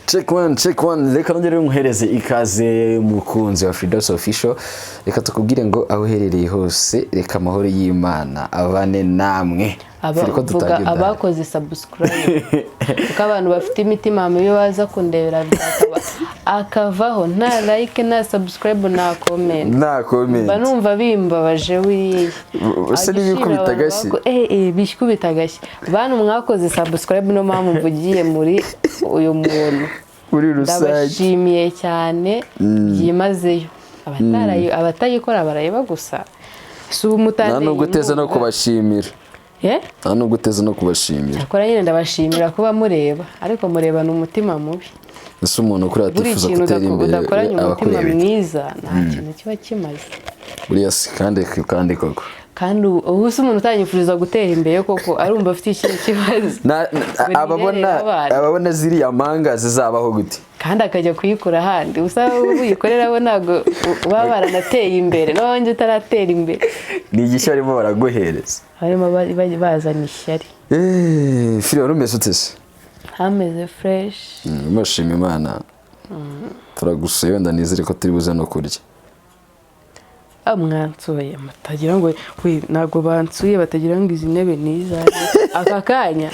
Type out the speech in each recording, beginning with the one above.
Check one. Reka nongere umuhereze ikaze mukunzi wa Fidos Official. Reka tukubwire ngo aho uherereye hose reka amahoro y'Imana abane namwe. Abakoze subscribe kuko abantu bafite imitima mibi baza kundebera akavaho nta like na subscribe na comment banumva bimbabaje wiriye ese nibikubita gashyi bishikubita gashyi bantu mwakoze subscribe no mpamvu mvugiye muri uyu muntu muri rusange ndabashimiye cyane byimazeyo abatayikora barayeba gusa si umutande nubwo teza no kubashimira nubwo uteze no kubashimira akora nyine ndabashimira kuba mureba ariko mureba n'umutima mubi ese umuntu kuri atifuza gutera imbere udakoranye umutima mwiza nta kintu kiba kimaze buriya si kandi koko kandi ubu se umuntu utanyifuriza gutera imbere koko arumva afite ikintu kibazo ababona ziriya manga zizabaho gute kandi akajya kuyikora ahandi usaba uyikorera bo ntabwo baba baranateye imbere n'abandi utaratera imbere ni igishya barimo baraguhereza harimo bazana ishyari firi wari umeze ute se hameze fresh mashima Imana turagusuye wenda nizere ko turi buze no kurya mwansuye batagira ngo ntabwo bansuye batagira ngo izi ntebe nizaje aka kanya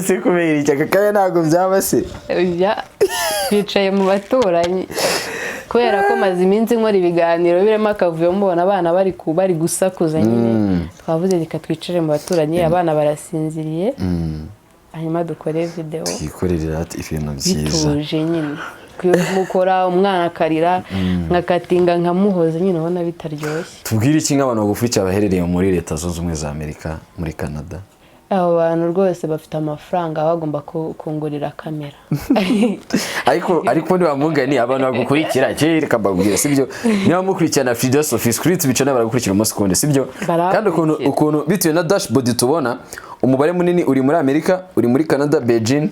si kubera iki aka kanya ntabwo byaba se bicaye mu baturanyi kubera ko maze iminsi nkora ibiganiro birimo akavuyo mbona abana bari gusakuza nyine twavuze reka twicare mu baturanyi abana barasinziriye hanyuma dukore video twikorera ibintu byiza bituje nyine mukora umwana akarira nkakatinga nkamuhoza nyine ubona bitaryoshye tubwire iki nk'abantu bagufurikiye baherereye muri Leta Zunze Ubumwe za Amerika muri Canada abo bantu rwose bafite amafaranga bagomba kungurira kamera ariko ndi bamugani abantu bagukurikira reka mbabwire sibyo niba mukurikirana Fidos Official kuri Twitch baragukurikira umusekonde sibyo kandi ukuntu bitewe na dashboard tubona umubare munini uri muri Amerika uri muri Canada Beijing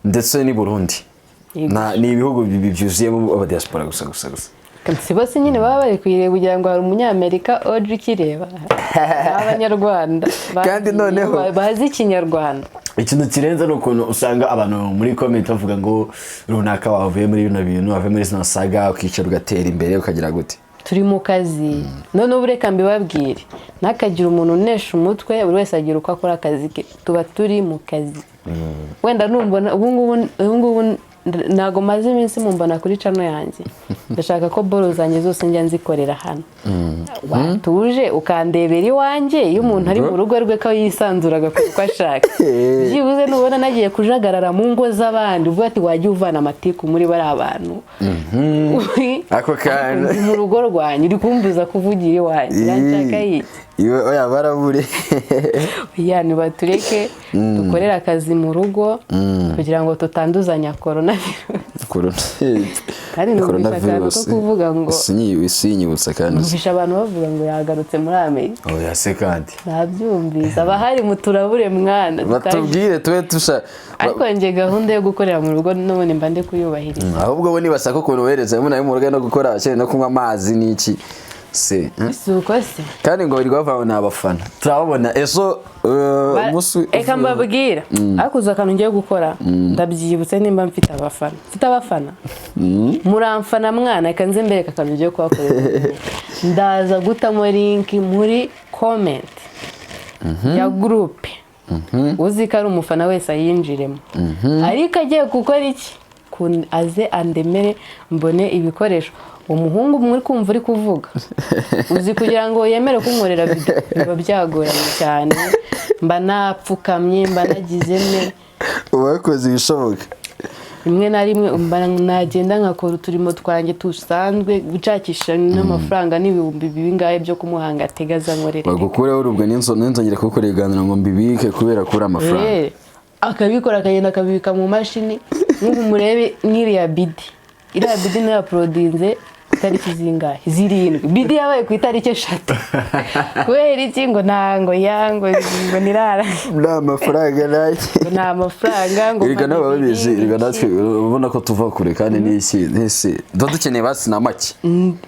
ndetse ni Burundi ni ibihugu byuzuyemo aba diaspora gusa si bose nyine baba bari kuyireba kugira ngo hari umunyamerika oje ukireba n'abanyarwanda kandi noneho bazi ikinyarwanda ikintu kirenze no ukuntu usanga abantu muri comment bavuga ngo runaka wavuye muri bino bintu wavuye muri zino saga ukicara ugatera imbere ukagira gute turi mu kazi none ubureka mbibabwire nakagira umuntu unesha umutwe buri wese agira uko akora akazi ke tuba turi mu kazi wenda numbona ubu ngubu ntago maze iminsi mumbona kuri channel yanjye ndashaka ko boro zanjye zose njya nzikorera hano watuje ukandebera iwanjye iyo umuntu ari mu rugo rwe ko yisanzuraga kuko ashaka byibuze nubona nagiye kujagarara mu ngo z'abandi uvuga ati wajya uvana amatiku muri bari abantu ako kandi mu rugo rwanyu uri kumbuza kuvugira iwanjye nshaka iki oya barabure yani batureke dukorera akazi mu rugo kugira ngo tutanduzanya coronavirus kuvuga ngo sinyibutsa kandi bisha abantu bavuga ngo yagarutse muri Amerika oya se kandi nabyumvise abahari muturabure mwana batubwire tube tusha ariko nge gahunda yo gukorera mu rugo none mba nde kuyubahiriza ahubwo bo nibasaka ukuntu wereza umuntu mu rugo no gukora cyane no kunywa amazi n'iki suko se kandi ngo biri bavaho n'abafana turabona ejo musu eka mbabwira akuza kantu ngiye gukora ndabyibutse nimba mfite abafana muramfana mwana eka nze mbere kantu ngiye kubakorera ndaza gutamo link muri comment ya group uzi ko ari umufana wese ayinjiremo ariko agiye gukora iki aze andemere mbone ibikoresho umuhungu muri kumva uri kuvuga uzi kugira ngo yemere kunkorera video biba byagoranye cyane mba napfukamye mba nagize ne ubakoze ibishoboka rimwe na rimwe nagenda nkakora uturimo twanjye tusanzwe gucakisha n'amafaranga n'ibihumbi bingahe byo kumuhanga ategaza nkorera bagukureho urubwo n'inzongera kugukorera iganira ngo mbibike kubera kuri amafaranga akabikora akagenda akabibika mu mashini nk'ubu murebe nk'iriya bidi iriya bidi niyo yaprodinze itariki zingahe 7 bidi yabaye ku itariki 3 kubera iki ngo ntango yango ngo nirara nta mafaranga naye nta mafaranga ngo irga n'ababizi irga natwe ubona ko tuva kure kandi n'isi dukeneye basi na make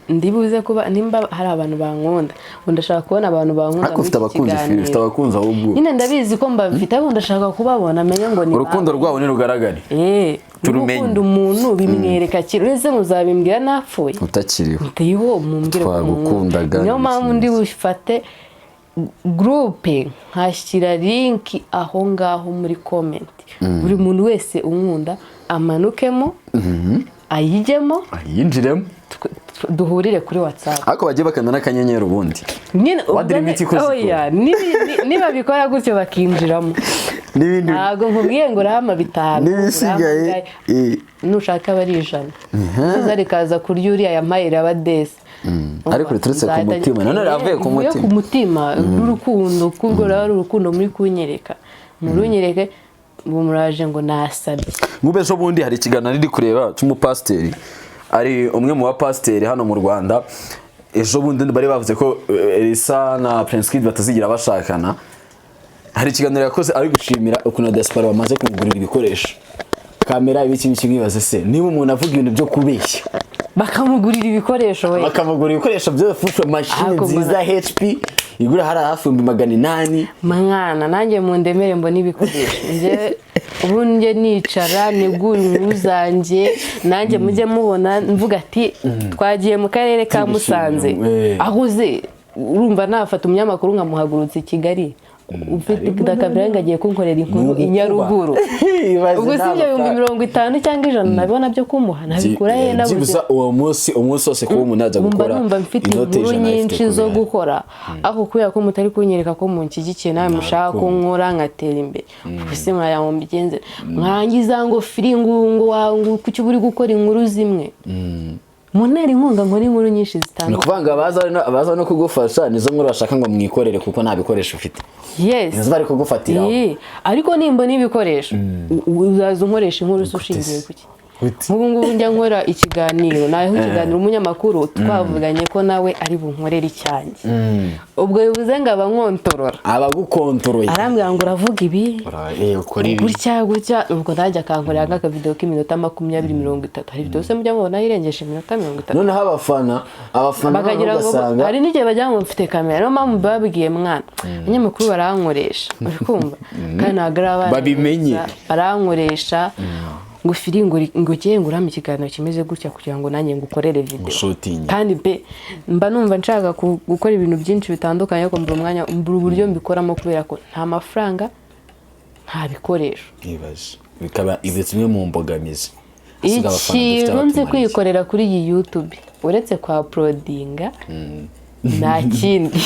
ndibuze kuba nimba hari abantu bankunda ndashaka kubona abantu bankunda ariko ufite abakunzi ufite abakunzi ahubwo nyine ndabizi ko mbafite abo ndashaka kubabona amenye ngo ni urukundo rwabo ni rugaragare turumenye umuntu bimwereka kiri ese muzabimbwira napfuye utakiriho ndiho mumbwire twagukundaga niyo mpamvu ndi bufate groupe nkashyira link aho ngaho muri comment buri muntu wese unkunda amanukemo ayijemo ayinjiremo duhurire kuri WhatsApp ariko bagiye bakanda n'akanyenyeri ubundi niba bikora gutyo bakinjiramo ntabwo nkubwiye ngo urahama 5 n'ibisigaye nushaka bari 100 uza rikaza kurya uriya yamayira abadesi ariko riturutse ku mutima none ravuye ku mutima urukundo kubwo rari urukundo muri kunyereka murunyereke muraje ngo nasabye ngubejo bundi hari ikiganiro ndi kureba cy'umupasteri ari umwe mu bapasteri hano mu Rwanda ejo bundi bari bavuze ko Elisa na Prince Kid batazigira bashakana hari ikiganiro yakoze ari gushimira ukuntu diaspora bamaze kumugurira ibikoresho kamera ibiki bibaze se niba umuntu avuga ibintu byo kubeshya bakamugurira ibikoresho we bakamugurira ibikoresho byo fufu machine nziza HP igura hari hafi 800 mwana nanjye mu ndemere mbona ibikoresho nje ubunje nicara nigura inkuru zanje nanjye mujye mubona mvuga ati twagiye mu karere ka Musanze ahuze urumva nafata umunyamakuru nkamuhagurutse i Kigali ufite kamera ngagiye kunkorera inkuru inyaruguru ubwo sibyo 50 cyangwa 100 nabona byo kumuha nabikura he nabuze byibuza uwo munsi wose kuba umuntu ajya gukora numva mfite inkuru nyinshi zo gukora ako kuya ko mutari kunyereka ko munkigikiye nawe mushaka ko nkora ngatera imbere ese mwayambigenze mwangiza ngo firingungu wangu kuki buri gukora inkuru zimwe munera inkunga nkora inkuru nyinshi zitandukanye kuvanga abaza no kugufasha nizo nkuru bashaka ngo mwikorere kuko nta bikoresho ufite yes nizo bari kugufatira ariko nimba n'ibikoresho uzaza unkoresha inkuru ushingiye kuki nk'ubu ngubu njya nkora ikiganiro naho ikiganiro umunyamakuru twavuganye ko nawe ari bunkorera icyanjye ubwo bivuze ngo abankontorora abagukontoroye arambwira ngo uravuga ibi gutya ubwo ndajya akankorera nk'akavideo k'iminota 20-30 hari video se mujya mubona irengesha iminota 30 noneho abafana bakagira ngo hari n'igihe bajya ngo mfite kamera no mpamvu babwiye mwana abanyamakuru barankoresha urikumva kandi nagara babimenye barankoresha ngufiri ngo giye ngurama ikiganiro kimeze gutya kugira ngo nanjye ngukorere video kandi pe mba numva nshaka gukora ibintu byinshi bitandukanye ko mbura umwanya mbura uburyo mbikoramo kubera ko nta mafaranga nta bikoresho nibaje bikaba ibizimwe mu mbogamizi ikintu nzi kwikorera kuri iyi YouTube uretse kwa uploadinga nta kindi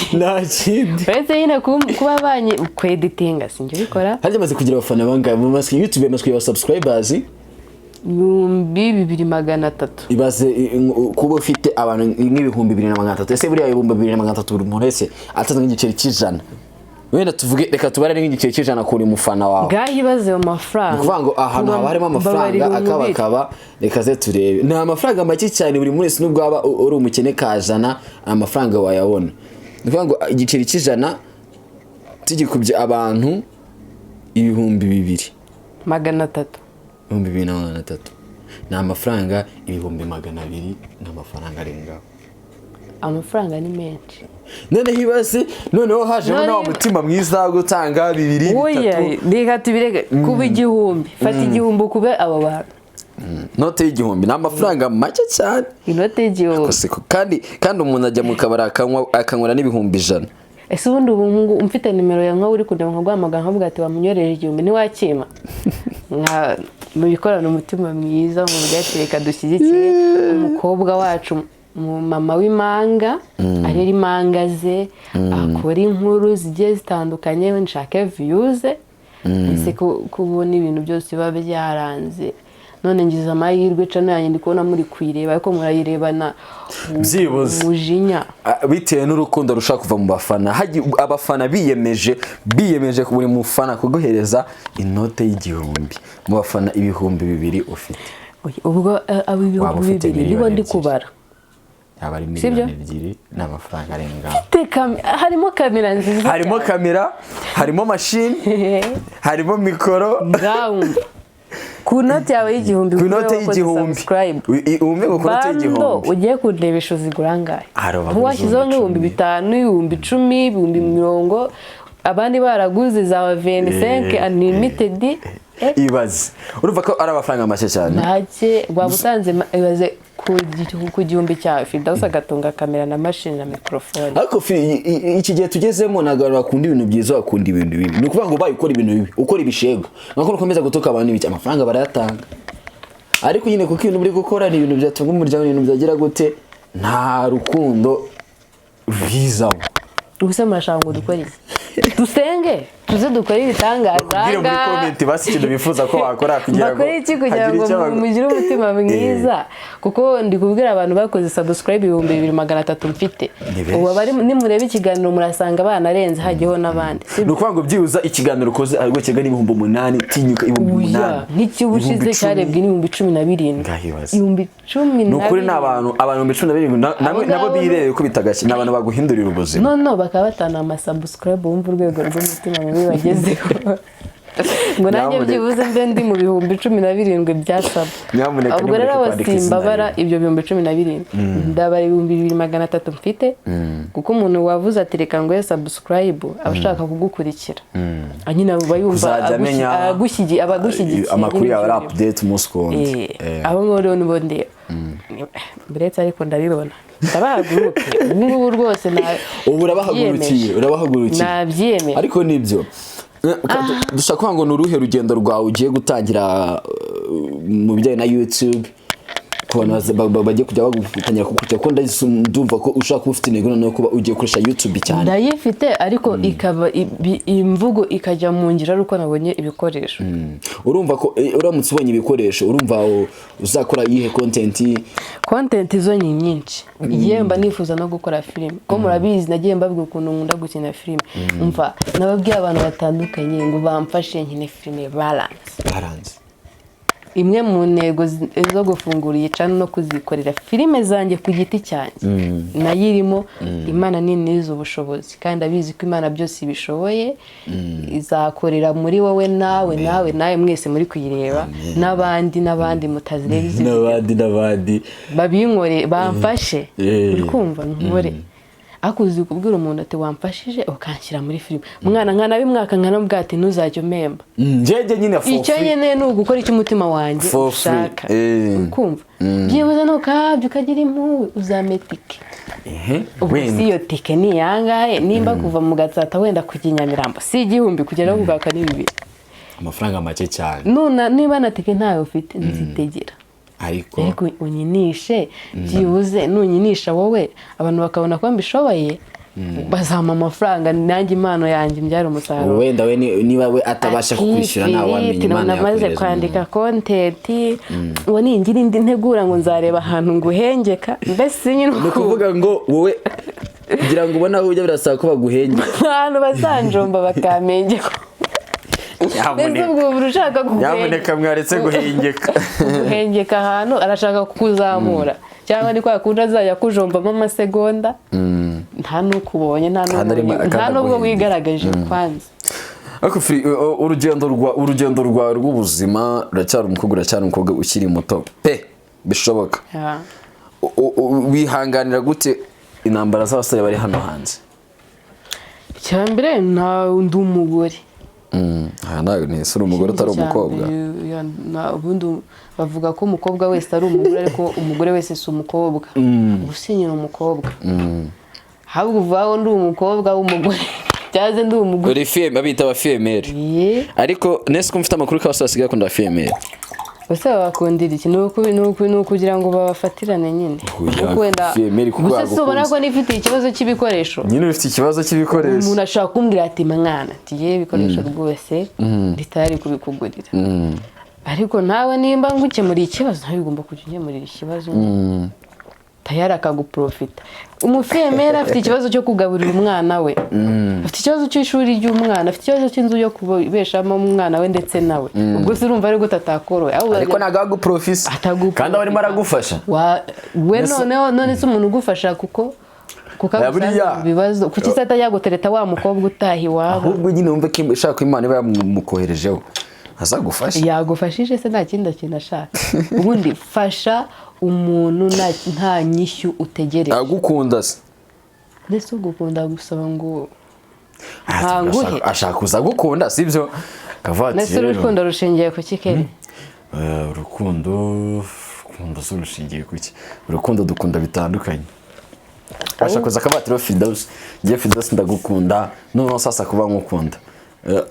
uretse nyine kuba banye kweditinga sinjye bikora hari maze kugira abafana bangaye mu maski YouTube maski ya subscribers 2,300 ibaze kuba ufite abantu nk'ibihumbi 2,300 ese buriya ibihumbi 2,300 buri muntu wese atazanga igiceri cy'ijana wenda tuvuge reka tubare n'igiceri cy'ijana kuri mufana wawe gahibaze mu mafaranga kuvuga ngo ahantu haba harimo amafaranga akabakaba reka ze turebe nta mafaranga make cyane buri munsi nubwo aba uri umukene kajana amafaranga wayabona kuvuga ngo igiceri cy'ijana tugikubye abantu 2,300 2,300 ni amafaranga 2,200 n'amafaranga arenga amafaranga ni menshi none hibase noneho hajemo nawo mutima mwiza wo gutanga 2,300 oya reka tubirege kuba igihumbi fata igihumbi kube abo bantu note y'igihumbi ni amafaranga make cyane inote y'igihumbi kandi umuntu ajya mu kabari akanywera n'ibihumbi 100 ese ubundi ubu mfite nimero ya nka uri kudema nkagwamaga nkavuga ati bamunyoreje igihumbi ni wakima nka mubikorana umutima mwiza mu byatereka dushyigikiye umukobwa wacu mama w'imanga arera imanga ze akora inkuru zigiye zitandukanye nshaka views ese kubona ibintu byose biba byaranze none ngize amahirwe cano yanjye ndi kubona muri kwireba ariko murayirebana umujinya bitewe n'urukundo rushaka kuva mu bafana abafana biyemeje ku buri mufana kuguhereza inote y'igihumbi mu bafana 2,000 ufite ubwo abo 2,000 nibo ndi kubara yaba ari miliyoni 2 n'amafaranga arenga. Harimo kamera nziza, harimo kamera, harimo machine, harimo mikoro. Ku note yawe y'igihumbi, ku note y'igihumbi, umwe ku note y'igihumbi ugiye kundebesha uzigurangaye. Washyizeho nk'ibihumbi 5, ibihumbi 10, ibihumbi 50, abandi baraguze za 25 unlimited. Ibaze urumva ko ari amafaranga make cyane. Ntacye wabutanze ibaze ku gihumbi cyawe Firdausi agatunga kamera na machine na microphone. Ariko iki gihe tugezemo nagara bakunda ibintu byiza, bakunda ibintu bibi. Ni ukuvuga ngo bayikora ibintu bibi, ukora ibishego nako ukomeza gutoka abantu ibiki, amafaranga barayatanga. Ariko nyine kuko ibintu buri gukora ni ibintu byatunga umuryango, ibintu byagira gute, nta rukundo rwizaho. Ubuse murashaka ngo dukore iki? Dusenge tuze dukora ibitangaza. Kugira muri comment basi ikintu bifuza ko wakora kugira ngo mugire umutima mwiza, kuko ndi kubwira abantu bakoze subscribe 2300 mfite. Ubu bari nimureba ikiganiro murasanga banarenze hagiyeho nabandi. No kwanga byiuza ikiganiro koze ariko kiga ni 8,000 tinyuka 8,000. N'ikibushize cyarebwe ni 17,000. 17,000. Nukuri n'abantu 17,000 nabo bireye ko bitagashye n'abantu baguhindurira ubuzima. No bakaba batana ama subscribe bumva urwego rw'umutima mubi bagezeho. Ngo nanjye byibuze mbe ndi mu bihumbi 17 byasaba. Ubwo rero abasimbabara ibyo bihumbi 17 ndabara 2,300 mfite, kuko umuntu wavuze ati reka ngo subscribe abashaka kugukurikira. Anyina bayumva abagushyigikiye amakuru yawe update muskondi. Abo ngoro nibo ndeba. Mbere ariko ndabibona. Ndabahaguruke ubu rwose na urabahagurukiye nabyemeye. Ariko nibyo dushaka ngo nuruhe rugendo rwawe ugiye gutangira mu bijyanye na YouTube, kubona bagiye kujya bagutangira kukurikira, ko ndumva ko ushaka kuba ufite intego no kuba ugiye gukoresha YouTube cyane. Ndayifite ariko ikaba imvugo ikajya mu ngira ruko nabonye ibikoresho. Urumva ko uramutse ubonye ibikoresho urumva uzakora yihe content zo ni nyinshi. Yemba nifuza no gukora film, ko murabizi nagiye mbabwira ukuntu nkunda gukina film. Umva nababwiye abantu batandukanye ngo bamfashe nkine film balance. Imwe mu ntego zo gufungura iyicana no kuzikorera filime zanjye ku giti cyanjye nayirimo. Imana nini z'ubushobozi kandi abizi ko Imana byose ibishoboye, izakorera muri wowe nawe mwese muri kuyireba, n'abandi mutazireba n'abandi babinkore bamfashe. uri kumva nkore akuzi kubwira umuntu ati wamfashije ukanshyira muri filime. Mwana nkana bimwaka nkana mbwati ntuzajye memba njeje nyine for free. Icyo nyene ni ugukora icyo umutima wanjye ushaka. Ukumva byibuze no kabyo ukagira impuwe uzametike. Wenda iyo tike ni yangahe nimba kuva mu Gatsata wenda kujya Nyamirambo si 1,000 kugera ku gaka ni 2. Amafaranga make cyane. Nuna niba na tike ntayo ufite nzitegera. Ariko unyinishe byibuze nunyinisha wowe abantu bakabona ko mbishoboye, bazama amafaranga nanjye impano yanjye mbyara umusaruro. Wenda we niba we atabasha kukwishyura nawe wamenye Imana yakoze kwandika content ngo ningira indi ntegura ngo nzareba ahantu nguhengeka. Mbese nyine ukuvuga ngo wowe kugira ngo ubona aho ujya birasaba ko baguhengeka abantu bazanjomba bakamengeka. Nyamuneka mwaretse guhengeka ahantu arashaka kukuzamura, cyangwa ni kwa kundi azajya kujombamo amasegonda nta n'ukubonye nta n'ubwo wigaragaje kwanza. Ariko urugendo rwa rw'ubuzima uracyari umukobwa ukiri muto pe bishoboka. Wihanganira gute intambara z'abasore bari hano hanze? Cyambere nta undi umugore nawe ntese uri umugore utari umukobwa. Ubundi bavuga ko umukobwa wese ari umugore ariko umugore wese si umukobwa. Gusinyira umukobwa ahubwo uvaho ndi umukobwa w'umugore cyaze ndi umugore. Uri femme abita aba femelle. Ariko nese ko mfite amakuru ko basigaye akunda femelle. Bose bakundira iki no kugira ngo babafatirane nyine. Kwenda gusa ubona ko nifite ikibazo cy'ibikoresho. Nyine ufite ikibazo cy'ibikoresho. Umuntu ashaka kumbwira ati mwana tiye ibikoresho rwose ritari kubikugurira. Ariko nawe nimba ngukemuriye ikibazo nawe ugomba kujya unyemurira ikibazo. tayari akaguprofita. Umufemera afite ikibazo cyo kugaburira umwana we, afite ikibazo cy'ishuri ry'umwana, afite ikibazo cy'inzu yo kubeshamo umwana we ndetse nawe. Ubwo se urumva ari gute atakoroye? Ariko ntago aguprofisa kandi aba arimo aragufasha. We none se umuntu ugufasha kuko bibazo kuki se atayagutereta wa mukobwa utaha iwabo? Ahubwo nyine wumve ko ishaka Imana iba yamukoherejeho azagufasha. Yagufashije se nta kindi kintu ashaka. Ubundi fasha umuntu nta nyishyu utegereje. Agukunda se ndetse ugukunda gusaba ngo ntanguhe ashaka kuza gukunda sibyo kavati. Nese urukundo rushingiye ku kikeri? Urukundo rushingiye ku ki? Urukundo dukunda bitandukanye. Ashaka kuza kavatiro Fidos, ngiye Fidos ndagukunda none sasa kuba nkukunda.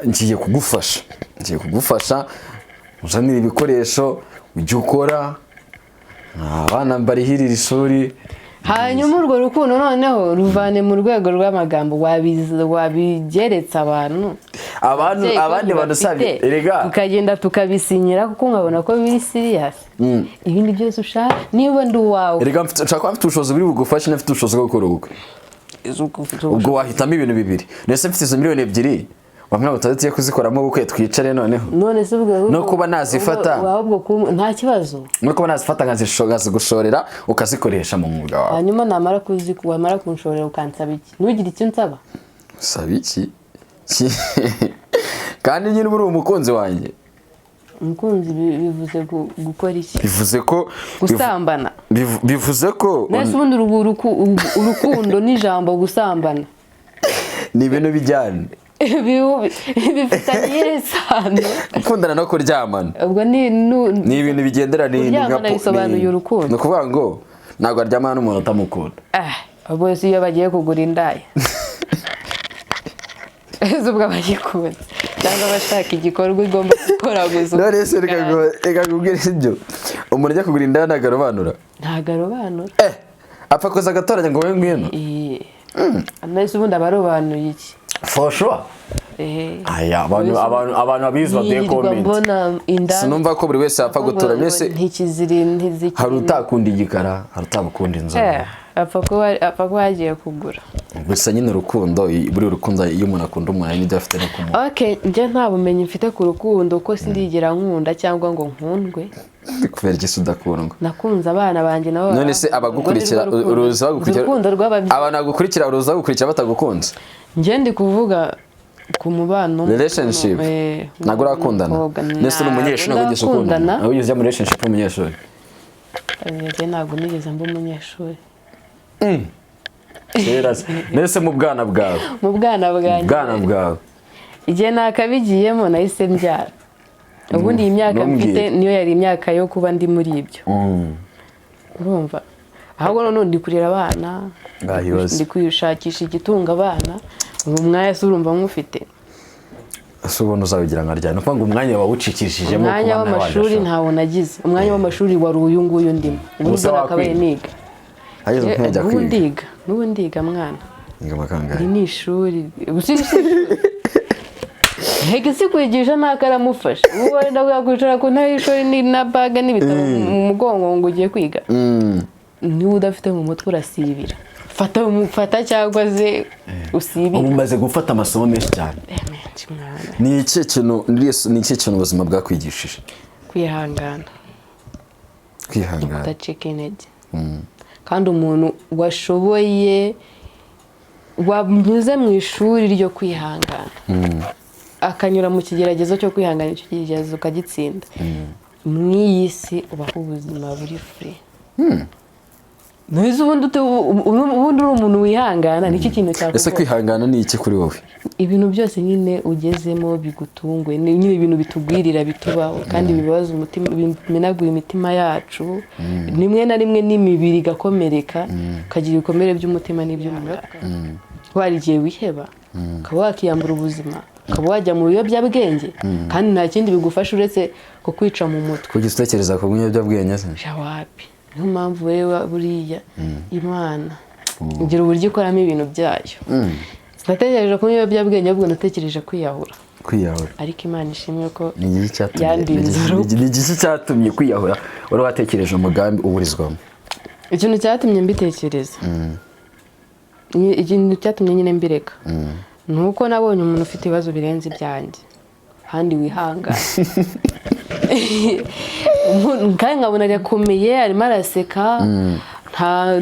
Ngiye kugufasha uzanira ibikoresho ujye ukora abana barihirira ishuri. Hanyuma urwo rukundo noneho ruvane mu rwego rw'amagambo wabigeretse abandi bantu sabe erega tukagenda tukabisinyira kuko nkabona ko biri serious. Ibindi byose ushaka niba ndi wawe erega nshaka mfite ubushobozi buri bugufashe nafite ubushobozi bwo gukora ubwo wahitamo ibintu bibiri. Nese mfite izo miliyoni 2 wamwe utazitiye kuzikoramo ubukwe twicare none se ubwo no kuba nazifata ahubwo nta kibazo no kuba nazifata nkazigushorera ukazikoresha mu mwuga wawe. Hanyuma namara wamara kunshorera ukansaba iki? Ntugire icyo nsaba. Saba iki? Kandi nyine uri umukunzi wanjye. Umukunzi bivuze gukora iki? Bivuze ko gusambana. Bivuze ko nese ubundi urukundo n'ijambo gusambana ni ibintu bijyana bifitanye isano. Gukundana no kuryamana ubwo ni ibintu bigendera bisobanuye urukundo. No kuvuga ngo ntabwo aryamana n'umuntu utamukunda. Ubwo si iyo bagiye kugura indaya ubwo abagikunda cyangwa bashaka igikorwa igomba gukora gusa. None se reka kubwira ibyo umuntu ajya kugura indaya ntagarobanura apfa koza agatoranya ngo we ngwino. Nese ubundi abarobanuye iki? For sure. Abantu abizi baduye comment. Sinumva ko buri wese apfa gutora nese hari utakunda igikara hari utabukunda inzoga. Apfa ko yagiye kugura. Gusa nyine urukundo buri rukundo iyo umuntu akunda umuntu n'ibyo afite no kumuha. Okay, nje nta bumenyi mfite ku rukundo ko sindigera nkunda cyangwa ngo nkundwe. Kubera iki udakundwa? Nakunze abana banjye nabo. None se abagukurikira uruza bagukurikira abantu bagukurikira uruza bagukurikira batagukunze? Nje ndi kuvuga ku mubano relationship ntago urakundana. Nese n'umunyeshuri ntabwo ugeze ukundana. Aho ugeze muri relationship n'umunyeshuri? Ntabwo nigeze mba umunyeshuri. Nese mu bwana bwawe? Mu bwana bwawe igihe nakabigiyemo nahise mbyara. Ubundi iyi myaka mfite niyo yari imyaka yo kuba ndi muri ibyo. Urumva ahubwo none ndi kurera abana ndi kwishakisha igitunga abana. Ubu mwanya se urumva nk'ufite ese ubona uzabigira nka ryane ngo umwanya wawucikishijemo kuba umwanya w'amashuri ntawo nagize. Umwanya w'amashuri wari uyu nguyu ndimo ubundi nakabaye niga. N'ubu ndiga mwana. Iri ni ishuri hege si kwigisha nakaramufasha. Ubu wenda kwicara ku ntebe y'ishuri na baga n'ibitabo mu mugongo ngo ugiye kwiga. Niba udafite mu mutwe urasibira. Fata cyangwa ze usibira. Ubu maze gufata amasomo menshi cyane. Ni iki kintu ubuzima bwakwigishije? Kwihangana. Kudacika intege. Kandi umuntu washoboye wanyuze mu ishuri ryo kwihangana akanyura mu kigeragezo cyo kwihangana, icyo kigeragezo ukagitsinda, mu iyi si ubaho ubuzima buri free. Neza ubundi uri umuntu wihangana niki kintu cyakora. Ese kwihangana ni iki kuri wowe? Ibintu byose nyine ugezemo bigutungwe, nyine ibintu bitugwirira bitubaho kandi bibabaza umutima, bimenagura imitima yacu, nimwe na rimwe n'imibiri gakomereka, kagira ibikomere by'umutima n'iby'umwuka. Warigiye wiheba, ukaba wakiyambura ubuzima, ukaba wajya mu biyobyabwenge kandi nta kindi bigufasha uretse ko kwica mu mutwe. Kugira utekereza ku biyobyabwenge se? Jawabi. Niyo mpamvu wewe buriya Imana ngira uburyo ikoramo ibintu byayo. Sinatekereje ko ibiyobyabwenge ahubwo natekereje kwiyahura. Ariko Imana ishimwe ko yandinze. Ni iki cyatumye kwiyahura? Wari watekereje umugambi uburizwamo? ikintu cyatumye mbitekereza ikintu cyatumye nyine mbireka ni uko nabonye umuntu ufite ibibazo birenze ibyanjye kandi wihangana kandi nkabona arakomeye arimo araseka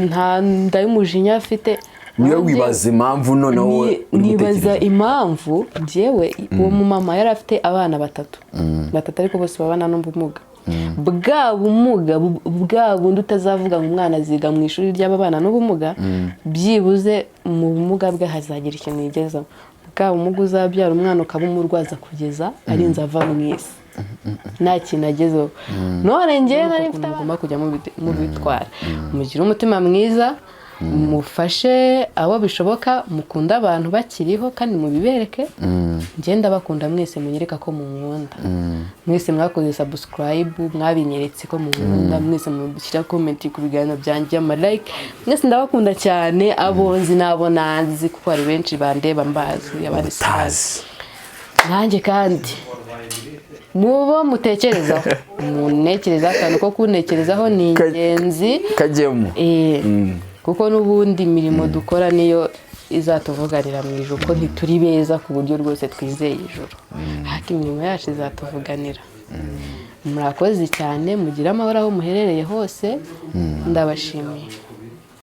nta ndayumujinya afite niyo wibaza impamvu noneho nibaza impamvu njyewe uwo mumama yari afite abana batatu ariko bose babana n'ubumuga bwa bundi utazavuga ngo umwana aziga mu ishuri ry'ababana n'ubumuga byibuze mu bumuga bwe hazagira ikintu yigezaho bwa bumuga uzabyara umwana ukaba umurwaza kugeza arinze ava mu isi nta kintu agezeho none njyewe nari mfite abana kujya mubitwara mugire umutima mwiza mufashe abo bishoboka mukunda abantu bakiriho kandi mubibereke ngenda bakunda mwese munyereka ko munkunda mwese mwakoze subscribe mwabinyeretse ko munkunda mwese mushyira comment ku biganiro byanjye ama like mwese ndabakunda cyane abonzi nabo nanzi kuko ari benshi bandeba mbazi abandi sazi nanjye kandi mubo mutekerezaho munekereza akantu ko kunekerezaho ni ingenzi kajyemo kuko n'ubundi imirimo dukora niyo izatuvuganira mu ijuru ko ntituri beza ku buryo rwose twizeye ijuru ariko imirimo yacu izatuvuganira murakoze cyane mugire amahoro aho muherereye hose ndabashimiye